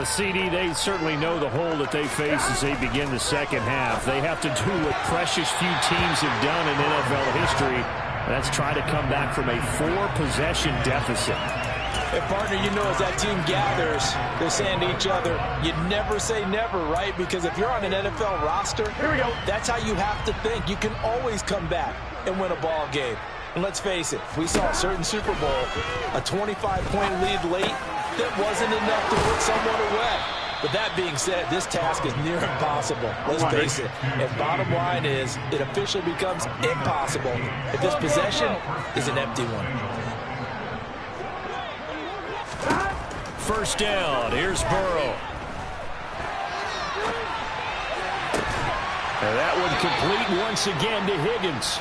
CD, they certainly know the hole that they face as they begin the second half. They have to do what precious few teams have done in NFL history. That's try to come back from a 4-possession deficit. Hey, partner, you know as that team gathers, they're saying to each other, you never say never, right? Because if you're on an NFL roster, that's how you have to think. You can always come back and win a ball game. And let's face it, we saw a certain Super Bowl, a 25-point lead late, that wasn't enough to put someone away. But that being said, this task is near impossible. Let's face it. And bottom line is, it officially becomes impossible if this possession is an empty one. First down, here's Burrow. And that one complete once again to Higgins.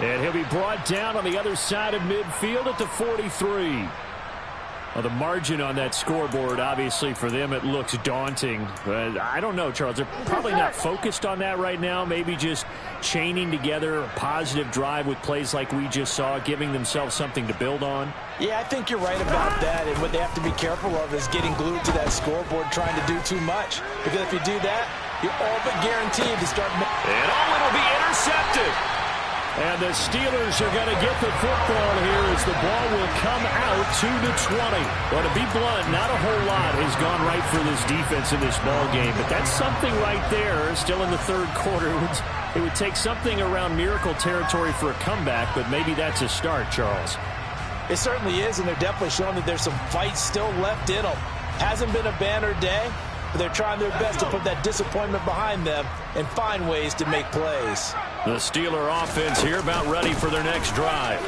And he'll be brought down on the other side of midfield at the 43. Well, the margin on that scoreboard, obviously, for them, it looks daunting. But I don't know, Charles. They're probably not focused on that right now. Maybe just chaining together a positive drive with plays like we just saw, giving themselves something to build on. Yeah, I think you're right about that. And what they have to be careful of is getting glued to that scoreboard, trying to do too much. Because if you do that, you're all but guaranteed to start. And it'll be intercepted. And the Steelers are going to get the football here as the ball will come out to the 20. Well, to be blunt, not a whole lot has gone right for this defense in this ball game, but that's something right there. Still in the third quarter. It would take something around miracle territory for a comeback, but maybe that's a start, Charles. It certainly is, and they're definitely showing that there's some fight still left in them. Hasn't been a banner day, but they're trying their best to put that disappointment behind them and find ways to make plays. The Steeler offense here about ready for their next drive.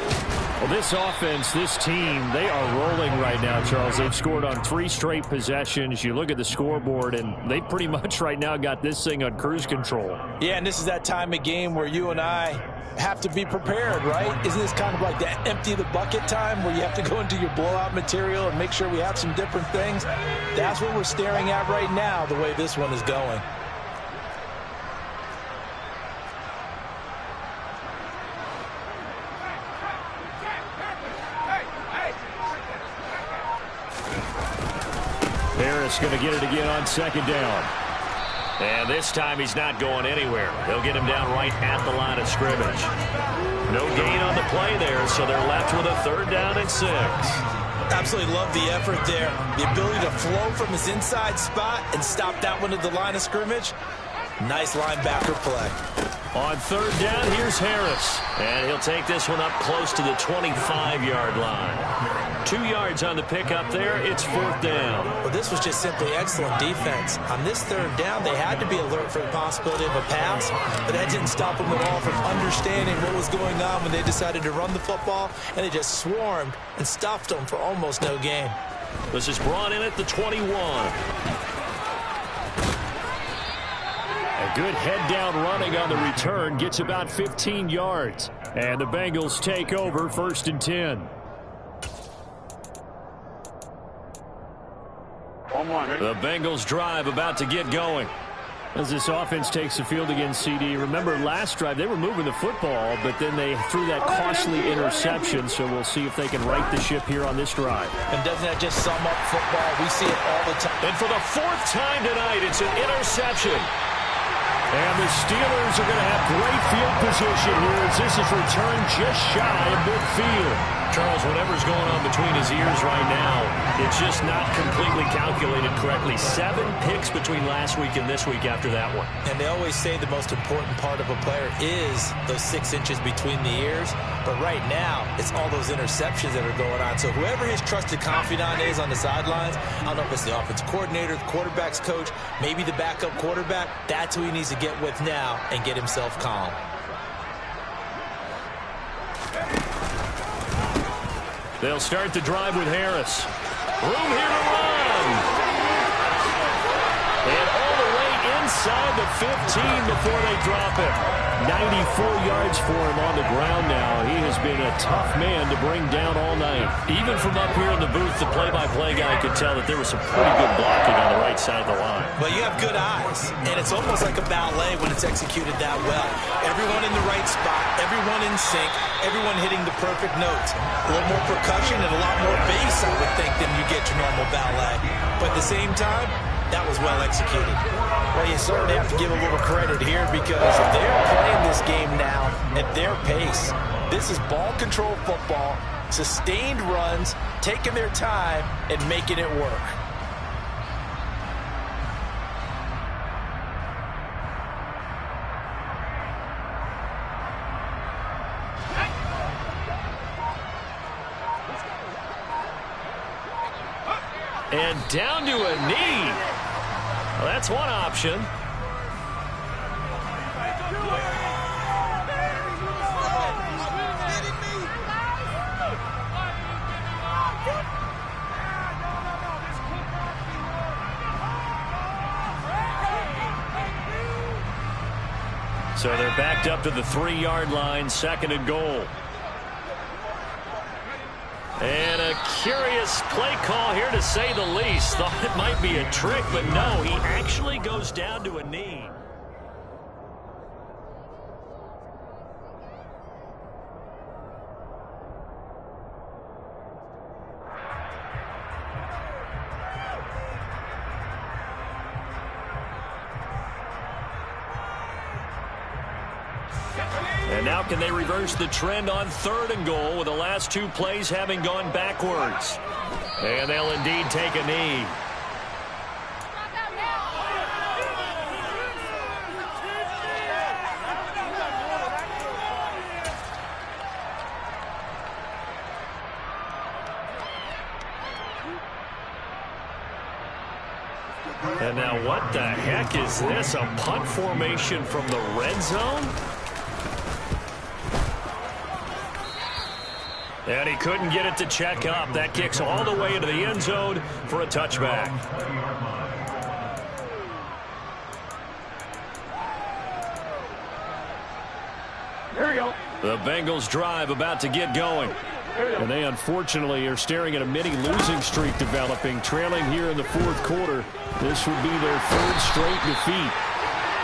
Well, this offense, this team, they are rolling right now, Charles. They've scored on 3 straight possessions. You look at the scoreboard, and they pretty much right now got this thing on cruise control. Yeah, and this is that time of game where you and I have to be prepared, right? Isn't this kind of like the empty the bucket time where you have to go into your blowout material and make sure we have some different things? That's what we're staring at right now, the way this one is going. Harris going to get it again on second down. And this time he's not going anywhere. They'll get him down right at the line of scrimmage. No gain on the play there, so they're left with a 3rd down and 6. Absolutely love the effort there. The ability to flow from his inside spot and stop that one at the line of scrimmage. Nice linebacker play. On 3rd down, here's Harris. And he'll take this one up close to the 25-yard line. 2 yards on the pickup there. It's 4th down. Well, this was just simply excellent defense. On this 3rd down, they had to be alert for the possibility of a pass, but that didn't stop them at all from understanding what was going on when they decided to run the football, and they just swarmed and stuffed them for almost no gain. This is brought in at the 21. A good head-down running on the return gets about 15 yards. And the Bengals take over 1st and 10. The Bengals drive about to get going. As this offense takes the field against CD. Remember, last drive, they were moving the football, but then they threw that costly interception, so we'll see if they can right the ship here on this drive. And doesn't that just sum up football? We see it all the time. And for the 4th time tonight, it's an interception. And the Steelers are going to have great field position here as this is returned just shy of midfield. Charles, whatever's going on between his ears right now, it's just not completely calculated correctly. 7 picks between last week and this week after that one. And they always say the most important part of a player is those 6 inches between the ears. But right now, it's all those interceptions that are going on. So whoever his trusted confidant is on the sidelines, I don't know if it's the offense coordinator, the quarterback's coach, maybe the backup quarterback, that's who he needs to get with now and get himself calm. They'll start the drive with Harris. Room here to run. And all the way inside the 15 before they drop it. 94 yards for him on the ground now. He has been a tough man to bring down all night. Even from up here in the booth, the play-by-play guy could tell that there was some pretty good blocking on the right side of the line. Well, you have good eyes, and it's almost like a ballet when it's executed that well. Everyone in the right spot, everyone in sync, everyone hitting the perfect notes. A little more percussion and a lot more bass, I would think, than you get your normal ballet. But at the same time, that was well executed. Well, you certainly have to give a little credit here because they're playing this game now at their pace. This is ball control football, sustained runs, taking their time, and making it work. And down to a knee. Well, that's one option. So they're backed up to the 3-yard line, 2nd and goal. And a curious play call here, to say the least. Thought it might be a trick, but no, he actually goes down to a knee. And now can they reverse the trend on 3rd and goal with the last 2 plays having gone backwards? And they'll indeed take a knee. And now what the heck is this? A punt formation from the red zone? And he couldn't get it to check up. That kicks all the way into the end zone for a touchback. There you go. The Bengals drive about to get going. And they unfortunately are staring at a mini losing streak developing, trailing here in the 4th quarter. This would be their 3rd straight defeat.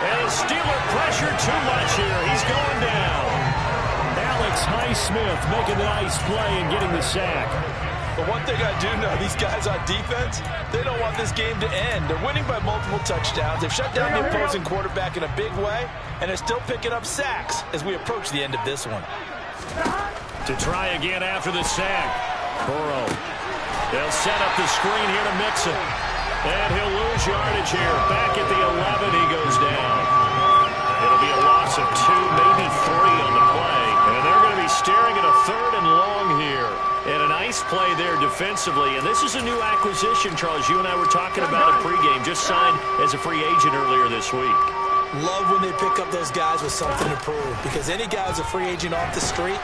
And the Steeler pressure too much here. He's going down. Alex Highsmith making the nice play and getting the sack. But one thing I do know, these guys on defense, they don't want this game to end. They're winning by multiple touchdowns. They've shut down the opposing quarterback in a big way, and they're still picking up sacks as we approach the end of this one. To try again after the sack. Burrow. They'll set up the screen here to Mixon. And he'll lose yardage here. Back at the 11, he goes down. It'll be a loss of 2, maybe 3 on the play. And they're going to be staring at a 3rd and long here. And a nice play there defensively. And this is a new acquisition, Charles. You and I were talking about it pregame. Just signed as a free agent earlier this week. Love when they pick up those guys with something to prove. Because any guy who's a free agent off the street,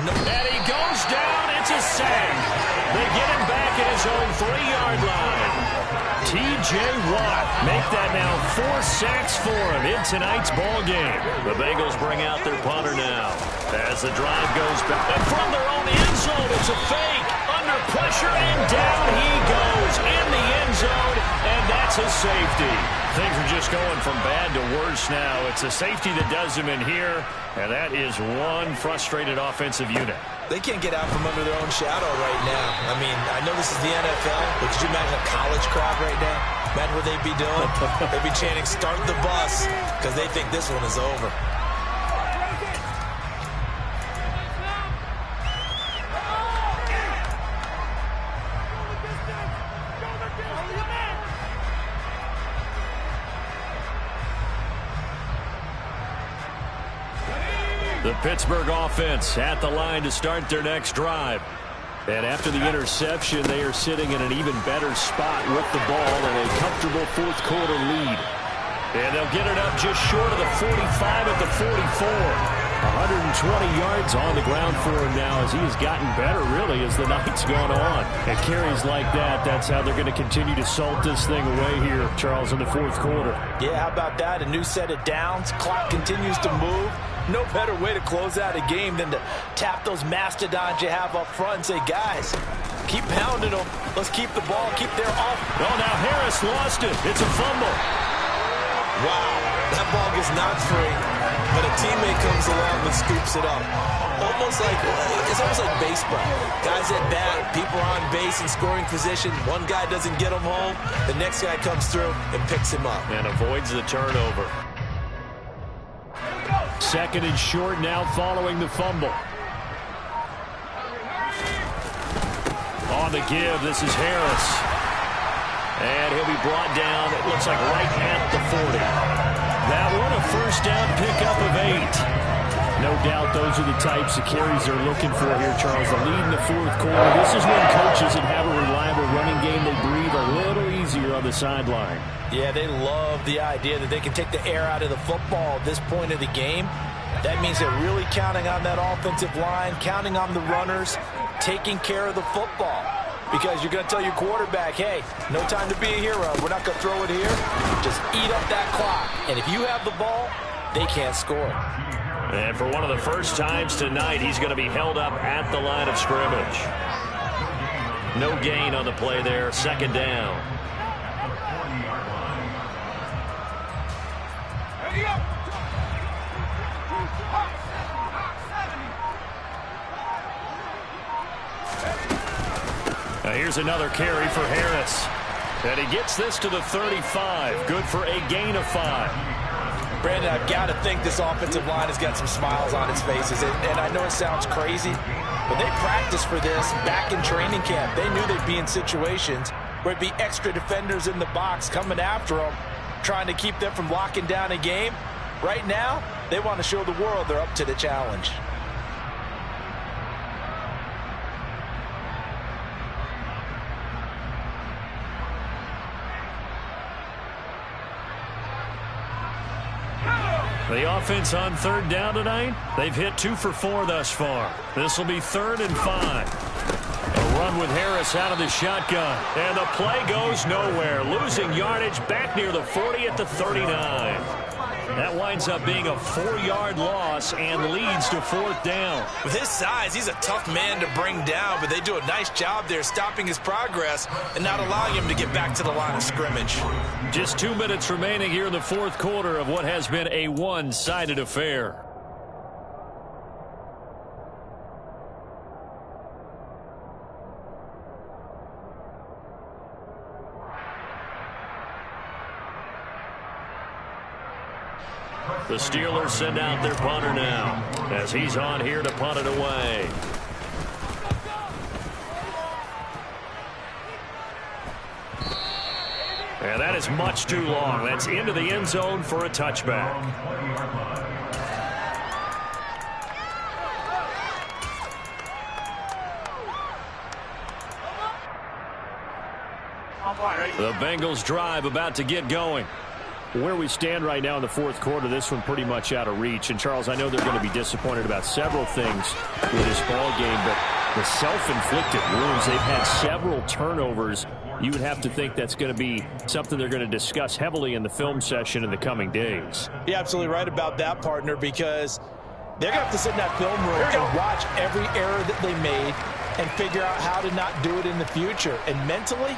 no. And he goes down. It's a sack. They get him back at his own 3-yard line. T.J. Watt make that now 4 sacks for him in tonight's ball game. The Bengals bring out their punter now as the drive goes back. And from their own end zone, it's a fake. Under pressure, and down he goes in the end zone, and that's a safety. Things are just going from bad to worse now. It's a safety that does him in here, and that is one frustrated offensive unit. They can't get out from under their own shadow right now. I mean, I know this is the NFL, but could you imagine a college crowd right now? Imagine what they'd be doing. They'd be chanting, "Start the bus," because they think this one is over. The Pittsburgh offense at the line to start their next drive. And after the interception, they are sitting in an even better spot with the ball and a comfortable 4th quarter lead. And they'll get it up just short of the 45 at the 44. A 120 yards on the ground for him now as he has gotten better, really, as the night's gone on. And carries like that, that's how they're going to continue to salt this thing away here, Charles, in the fourth quarter. Yeah, how about that? A new set of downs. Clock continues to move. No better way to close out a game than to tap those mastodons you have up front and say, guys, keep pounding them. Let's keep the ball, keep their off. Oh, now Harris lost it. It's a fumble. Wow, that ball gets knocked free, but a teammate comes along and scoops it up. It's almost like baseball. Guys at bat, people are on base in scoring position. One guy doesn't get him home. The next guy comes through and picks him up. And avoids the turnover. Second and short now following the fumble. On the give, this is Harris. And he'll be brought down, it looks like right at the 40. That one, a first down pickup of 8. No doubt those are the types of carries they're looking for here, Charles. The lead in the fourth quarter. This is when coaches that have a reliable running game, they breathe a little easier on the sideline. Yeah, they love the idea that they can take the air out of the football at this point of the game. That means they're really counting on that offensive line, counting on the runners, taking care of the football. Because you're going to tell your quarterback, hey, no time to be a hero. We're not going to throw it here. Just eat up that clock. And if you have the ball, they can't score. And for one of the first times tonight, he's going to be held up at the line of scrimmage. No gain on the play there. Second down. Now here's another carry for Harris. And he gets this to the 35. Good for a gain of 5. Brandon, I've got to think this offensive line has got some smiles on its faces. And I know it sounds crazy, but they practiced for this back in training camp. They knew they'd be in situations where it'd be extra defenders in the box coming after them, trying to keep them from locking down a game. Right now, they want to show the world they're up to the challenge. The offense on third down tonight, they've hit 2 for 4 thus far. This will be 3rd and 5. A run with Harris out of the shotgun. And the play goes nowhere. Losing yardage back near the 40 at the 39. That winds up being a 4-yard loss and leads to 4th down. With his size, he's a tough man to bring down, but they do a nice job there stopping his progress and not allowing him to get back to the line of scrimmage. Just 2 minutes remaining here in the fourth quarter of what has been a one-sided affair. The Steelers send out their punter now as he's on here to punt it away. And that is much too long. That's into the end zone for a touchback. The Bengals drive about to get going. Where we stand right now in the fourth quarter, this one pretty much out of reach. And, Charles, I know they're going to be disappointed about several things with this ball game, but the self-inflicted wounds, they've had several turnovers. You would have to think that's going to be something they're going to discuss heavily in the film session in the coming days. You're absolutely right about that, partner, because they're going to have to sit in that film room and watch every error that they made and figure out how to not do it in the future. And mentally,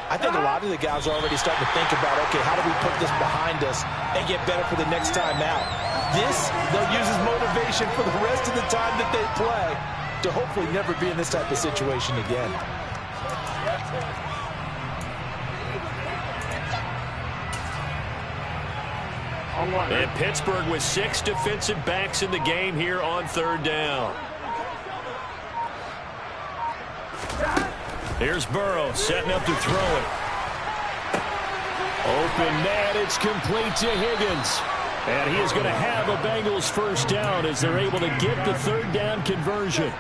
I think a lot of the guys are already starting to think about, okay, how do we put this behind us and get better for the next time out? This, they'll use as motivation for the rest of the time that they play to hopefully never be in this type of situation again. And Pittsburgh with 6 defensive backs in the game here on third down. Here's Burrow setting up to throw it. Open net, it's complete to Higgins. And he is going to have a Bengals first down as they're able to get the third down conversion.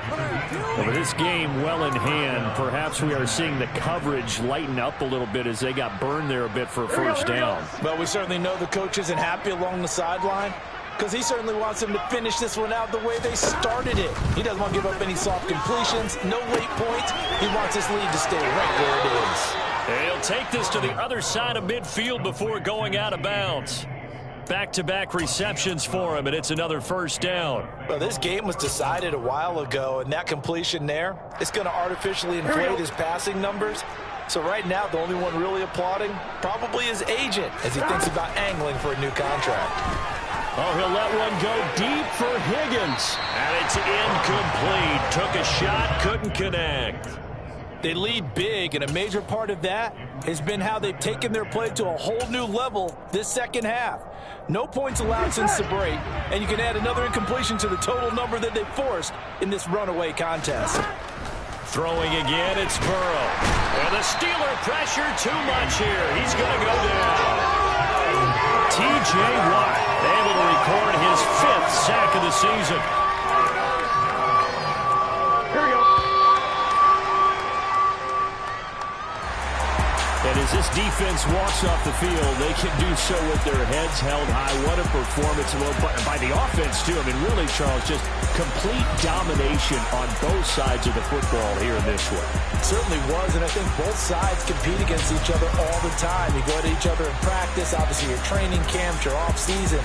Over this game well in hand, perhaps we are seeing the coverage lighten up a little bit as they got burned there a bit for a first down. Well, we certainly know the coach isn't happy along the sideline. because he certainly wants them to finish this one out the way they started it. He doesn't want to give up any soft completions, no late points. He wants his lead to stay right where it is. He'll take this to the other side of midfield before going out of bounds. Back-to-back receptions for him, and it's another first down. Well, this game was decided a while ago, and that completion there, it's going to artificially inflate his passing numbers. So right now, the only one really applauding probably his agent as he thinks about angling for a new contract. Oh, he'll let one go deep for Higgins. And it's incomplete. Took a shot, couldn't connect. They lead big, and a major part of that has been how they've taken their play to a whole new level this second half. No points allowed since the break, and you can add another incompletion to the total number that they forced in this runaway contest. Throwing again, it's Burrow. And the Steeler pressure too much here. He's going to go down. T.J. Watt able to record his 5th sack of the season. Here we go. And as this defense walks off the field, they can do so with their heads held high. What a performance by the offense, too. I mean, really, Charles, just complete domination on both sides of the football here in this one. It certainly was, and I think both sides compete against each other all the time. You go at each other in practice, obviously your training camps, your off season.